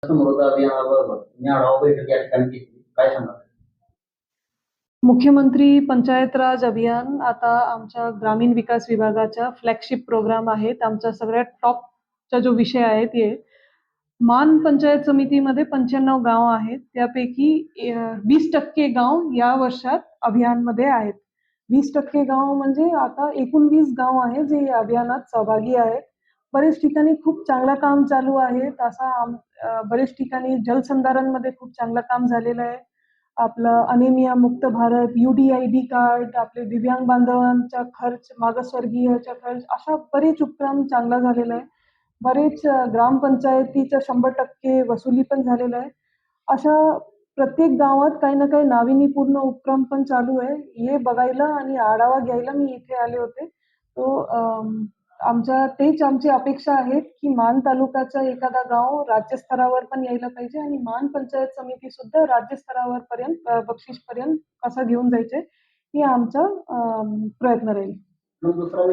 समृद्ध अभियानाबरोबर तुम्ही आढावा बैठक या ठिकाणी घेतली, काय सांगाल? मुख्यमंत्री पंचायत राज अभियान आता आमच्या ग्रामीण विकास विभागाच्या फ्लॅगशिप प्रोग्राम आहेत. आमचा सगळ्यात टॉपचा जो विषय आहे ते मान पंचायत समितीमध्ये 95 गाव आहेत. त्यापैकी 20% गाव या वर्षात अभियानमध्ये आहेत. 20% गाव म्हणजे आता एकूण 20 गाव आहे जे या अभियानात सहभागी आहेत. बरेच ठिकाणी खूप चांगलं काम चालू आहे. बरेच ठिकाणी जलसंधारणमध्ये खूप चांगलं काम झालेलं आहे. आपलं अनेमिया मुक्त भारत, UDID कार्ड, आपले दिव्यांग बांधवांचा खर्च, मागासवर्गीयचा खर्च, अशा बरेच उपक्रम चांगला झालेला आहे. बरेच ग्रामपंचायतीच्या 100% वसुली पण झालेलं आहे. अशा प्रत्येक गावात काही ना काही नाविन्यपूर्ण उपक्रम पण चालू आहे. हे बघायला आणि आढावा घ्यायला मी इथे आले होते. तेच आमची अपेक्षा आहेत की मान तालुक्याचं एखादा गाव राज्यस्तरावर पण यायला पाहिजे आणि मान पंचायत समिती सुद्धा राज्यस्तरावर बक्षीसपर्यंत कसं घेऊन जायचंय हे आमचा प्रयत्न राहील. मग दुसरा